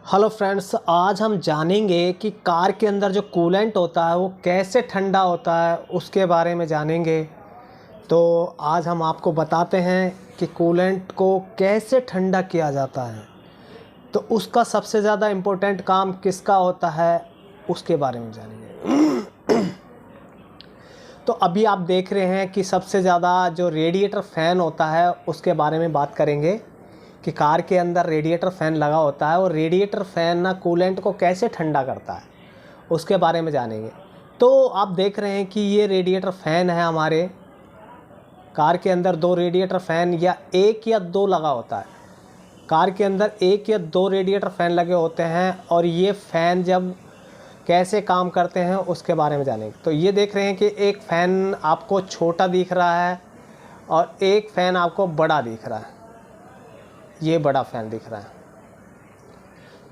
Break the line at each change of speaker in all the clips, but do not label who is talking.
Hello friends, आज हम जानेंगे कि कार के अंदर जो कूलेंट होता है वो कैसे ठंडा होता है, उसके बारे में जानेंगे। तो आज हम आपको बताते हैं कि कूलेंट को कैसे ठंडा किया जाता है। तो उसका सबसे ज़्यादा इम्पोर्टेंट काम किसका होता है, उसके बारे में जानेंगे। तो अभी आप देख रहे हैं कि सबसे ज़्यादा जो रेडिएटर फ़ैन होता है उसके बारे में बात करेंगे कि कार के अंदर रेडिएटर फ़ैन लगा होता है और रेडिएटर फ़ैन ना कूलेंट को कैसे ठंडा करता है, उसके बारे में जानेंगे। तो आप देख रहे हैं कि ये रेडिएटर फ़ैन है हमारे कार के अंदर। दो रेडिएटर फ़ैन या एक या दो लगा होता है। कार के अंदर एक या दो रेडिएटर फ़ैन लगे होते हैं और ये फ़ैन जब कैसे काम करते हैं उसके बारे में जानेंगे। तो ये देख रहे हैं कि एक फ़ैन आपको छोटा दिख रहा है और एक फ़ैन आपको बड़ा दिख रहा है। ये बड़ा फ़ैन दिख रहा है।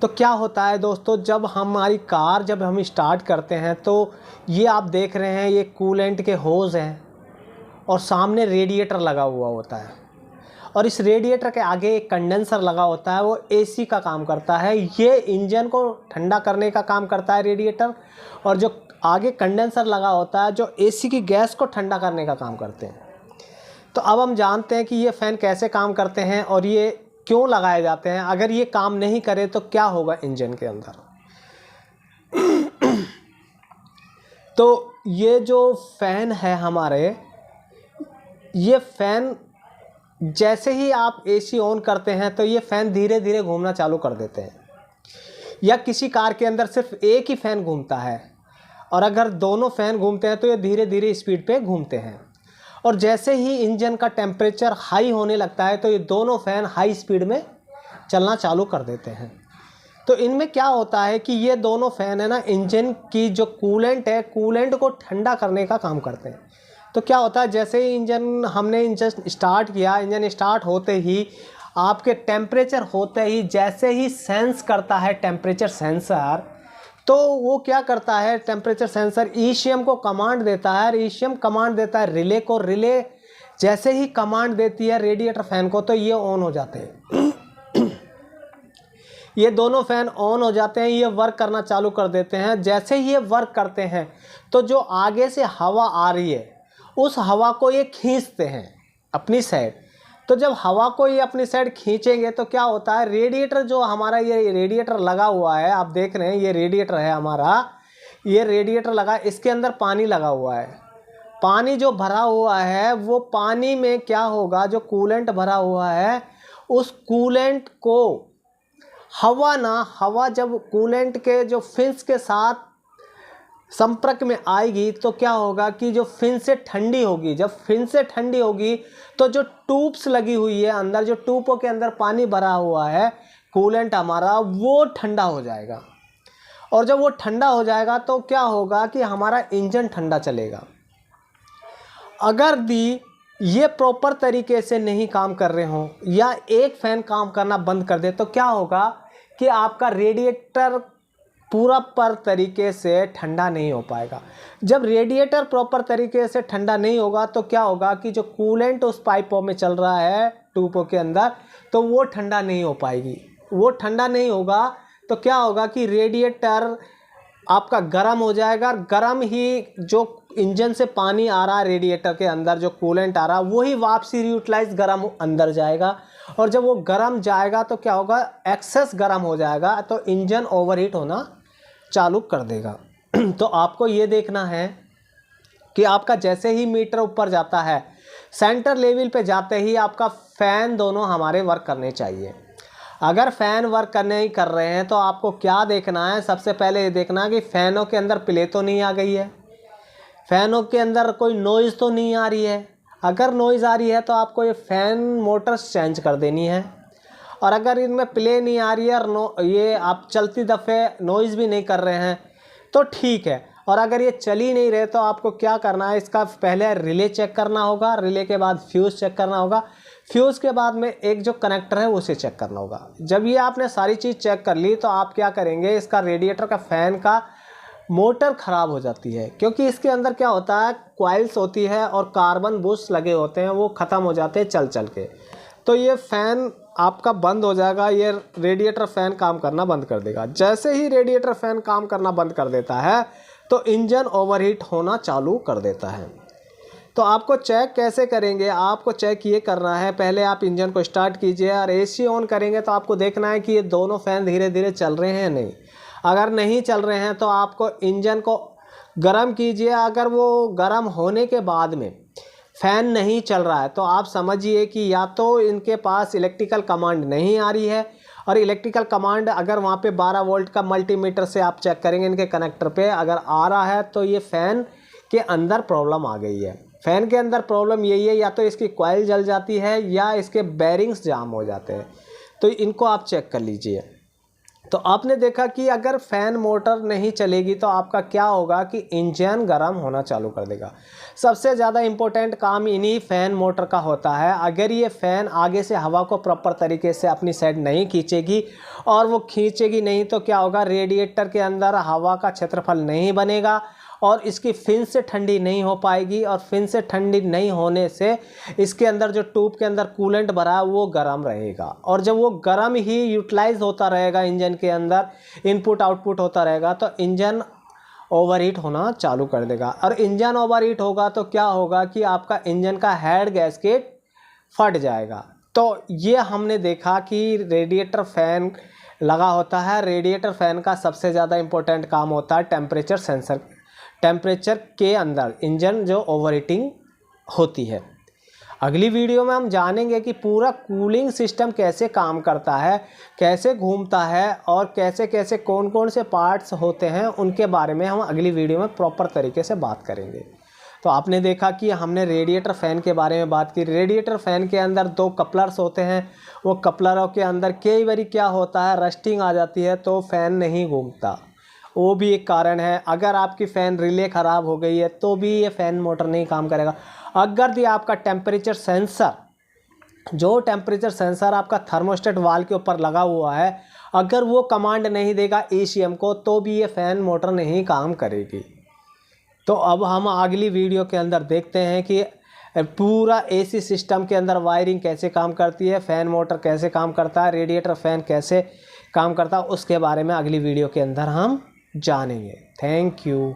तो क्या होता है दोस्तों, जब हमारी कार जब हम स्टार्ट करते हैं तो ये आप देख रहे हैं ये कूलेंट के होज़ हैं और सामने रेडिएटर लगा हुआ होता है और इस रेडिएटर के आगे एक कंडेंसर लगा होता है, वो एसी का काम करता है। ये इंजन को ठंडा करने का काम करता है रेडिएटर, और जो आगे कंडेंसर लगा होता है जो एसी की गैस को ठंडा करने का काम करते हैं। तो अब हम जानते हैं कि ये फ़ैन कैसे काम करते हैं और ये क्यों लगाए जाते हैं। अगर ये काम नहीं करे तो क्या होगा इंजन के अंदर। तो ये जो फ़ैन है हमारे, ये फ़ैन जैसे ही आप एसी ऑन करते हैं तो ये फ़ैन धीरे धीरे घूमना चालू कर देते हैं। या किसी कार के अंदर सिर्फ एक ही फ़ैन घूमता है और अगर दोनों फ़ैन घूमते हैं तो ये धीरे धीरे स्पीड पे घूमते हैं। और जैसे ही इंजन का टेम्परेचर हाई होने लगता है तो ये दोनों फ़ैन हाई स्पीड में चलना चालू कर देते हैं। तो इनमें क्या होता है कि ये दोनों फ़ैन है ना, इंजन की जो कूलेंट है, कूलेंट को ठंडा करने का काम करते हैं। तो क्या होता है, जैसे ही हमने इंजन स्टार्ट किया, इंजन स्टार्ट होते ही आपके टेम्परेचर होते ही जैसे ही सेंस करता है टेम्परेचर सेंसर, तो वो क्या करता है, टेम्परेचर सेंसर ईसीएम को कमांड देता है और ईसीएम कमांड देता है रिले को। रिले जैसे ही कमांड देती है रेडिएटर फ़ैन को तो ये ऑन हो जाते हैं। ये दोनों फ़ैन ऑन हो जाते हैं, ये वर्क करना चालू कर देते हैं। जैसे ही ये वर्क करते हैं तो जो आगे से हवा आ रही है उस हवा को ये खींचते हैं अपनी साइड। तो जब हवा को ये अपनी साइड खींचेंगे तो क्या होता है, रेडिएटर जो हमारा ये रेडिएटर लगा हुआ है, आप देख रहे हैं ये रेडिएटर है हमारा, ये रेडिएटर लगा, इसके अंदर पानी लगा हुआ है। पानी जो भरा हुआ है वो पानी में क्या होगा, जो कूलेंट भरा हुआ है उस कूलेंट को हवा जब कूलेंट के जो फिन्स के साथ संपर्क में आएगी तो क्या होगा कि जो फिन से ठंडी होगी। जब फिन से ठंडी होगी तो जो ट्यूब्स लगी हुई है अंदर, जो ट्यूबों के अंदर पानी भरा हुआ है कूलेंट हमारा, वो ठंडा हो जाएगा। और जब वो ठंडा हो जाएगा तो क्या होगा कि हमारा इंजन ठंडा चलेगा। अगर ये प्रॉपर तरीके से नहीं काम कर रहे हों या एक फ़ैन काम करना बंद कर दे तो क्या होगा कि आपका रेडिएटर पूरा पर तरीके से ठंडा नहीं हो पाएगा। जब रेडिएटर प्रॉपर तरीके से ठंडा नहीं होगा तो क्या होगा कि जो कूलेंट उस पाइपों में चल रहा है ट्यूबों के अंदर, तो वो ठंडा नहीं हो पाएगी। वो ठंडा नहीं होगा तो क्या होगा कि रेडिएटर आपका गर्म हो जाएगा। गर्म ही जो इंजन से पानी आ रहा है रेडिएटर के अंदर, जो कूलेंट आ रहा है, वही वापसी रीयूटिलाइज गर्म अंदर जाएगा। और जब वो गर्म जाएगा तो क्या होगा, एक्सेस गर्म हो जाएगा तो इंजन ओवरहीट होना चालू कर देगा। तो आपको ये देखना है कि आपका जैसे ही मीटर ऊपर जाता है, सेंटर लेवल पे जाते ही आपका फ़ैन दोनों हमारे वर्क करने चाहिए। अगर फ़ैन वर्क नहीं कर रहे हैं तो आपको क्या देखना है, सबसे पहले ये देखना है कि फ़ैनों के अंदर प्ले तो नहीं आ गई है, फ़ैनों के अंदर कोई नॉइज़ तो नहीं आ रही है। अगर नॉइज़ आ रही है तो आपको ये फ़ैन मोटर्स चेंज कर देनी है। और अगर इनमें प्ले नहीं आ रही है और ये आप चलती दफ़े नॉइज़ भी नहीं कर रहे हैं तो ठीक है। और अगर ये चल ही नहीं रहे तो आपको क्या करना है, इसका पहले रिले चेक करना होगा, रिले के बाद फ्यूज़ चेक करना होगा, फ्यूज़ के बाद में एक जो कनेक्टर है उसे चेक करना होगा। जब ये आपने सारी चीज़ चेक कर ली तो आप क्या करेंगे, इसका रेडिएटर का फ़ैन का मोटर ख़राब हो जाती है, क्योंकि इसके अंदर क्या होता है, कॉइल्स होती है और कार्बन बुश लगे होते हैं, वो ख़त्म हो जाते हैं चल चल के। तो ये फ़ैन आपका बंद हो जाएगा, ये रेडिएटर फ़ैन काम करना बंद कर देगा। जैसे ही रेडिएटर फ़ैन काम करना बंद कर देता है तो इंजन ओवरहीट होना चालू कर देता है। तो आपको चेक कैसे करेंगे, आपको चेक ये करना है, पहले आप इंजन को स्टार्ट कीजिए और एसी ऑन करेंगे तो आपको देखना है कि ये दोनों फ़ैन धीरे धीरे चल रहे हैं नहीं। अगर नहीं चल रहे हैं तो आपको इंजन को गर्म कीजिए। अगर वो गर्म होने के बाद में फ़ैन नहीं चल रहा है तो आप समझिए कि या तो इनके पास इलेक्ट्रिकल कमांड नहीं आ रही है, और इलेक्ट्रिकल कमांड अगर वहाँ पे 12 वोल्ट का मल्टीमीटर से आप चेक करेंगे इनके कनेक्टर पे, अगर आ रहा है तो ये फ़ैन के अंदर प्रॉब्लम आ गई है। फ़ैन के अंदर प्रॉब्लम यही है, या तो इसकी कॉइल जल जाती है या इसके बेरिंग्स जाम हो जाते हैं। तो इनको आप चेक कर लीजिए। तो आपने देखा कि अगर फ़ैन मोटर नहीं चलेगी तो आपका क्या होगा कि इंजन गर्म होना चालू कर देगा। सबसे ज़्यादा इम्पोर्टेंट काम इन्हीं फ़ैन मोटर का होता है। अगर ये फ़ैन आगे से हवा को प्रॉपर तरीके से अपनी साइड नहीं खींचेगी, और वो खींचेगी नहीं तो क्या होगा, रेडिएटर के अंदर हवा का क्षेत्रफल नहीं बनेगा और इसकी फिन से ठंडी नहीं हो पाएगी, और फिन से ठंडी नहीं होने से इसके अंदर जो ट्यूब के अंदर कूलेंट भरा है वो गर्म रहेगा, और जब वो गर्म ही यूटिलाइज होता रहेगा इंजन के अंदर, इनपुट आउटपुट होता रहेगा, तो इंजन ओवरहीट होना चालू कर देगा। और इंजन ओवरहीट होगा तो क्या होगा कि आपका इंजन का हेड गैस्केट फट जाएगा। तो ये हमने देखा कि रेडिएटर फ़ैन लगा होता है। रेडिएटर फ़ैन का सबसे ज़्यादा इम्पोर्टेंट काम होता है टेम्परेचर सेंसर, टेम्परेचर के अंदर इंजन जो ओवरहीटिंग होती है। अगली वीडियो में हम जानेंगे कि पूरा कूलिंग सिस्टम कैसे काम करता है, कैसे घूमता है, और कैसे कैसे कौन कौन से पार्ट्स होते हैं, उनके बारे में हम अगली वीडियो में प्रॉपर तरीके से बात करेंगे। तो आपने देखा कि हमने रेडिएटर फ़ैन के बारे में बात की। रेडिएटर फ़ैन के अंदर 2 कपलर्स होते हैं, वो कपलरों के अंदर कई बार क्या होता है, रस्टिंग आ जाती है तो फ़ैन नहीं घूमता, वो भी एक कारण है। अगर आपकी फ़ैन रिले ख़राब हो गई है तो भी ये फ़ैन मोटर नहीं काम करेगा। अगर ये आपका टेम्परेचर सेंसर, जो टेम्परेचर सेंसर आपका थर्मोस्टेट वाल के ऊपर लगा हुआ है, अगर वो कमांड नहीं देगा ECM को तो भी ये फ़ैन मोटर नहीं काम करेगी। तो अब हम अगली वीडियो के अंदर देखते हैं कि पूरा AC सिस्टम के अंदर वायरिंग कैसे काम करती है, फ़ैन मोटर कैसे काम करता है, रेडिएटर फ़ैन कैसे काम करता है, उसके बारे में अगली वीडियो के अंदर हम जानेंगे। Thank you.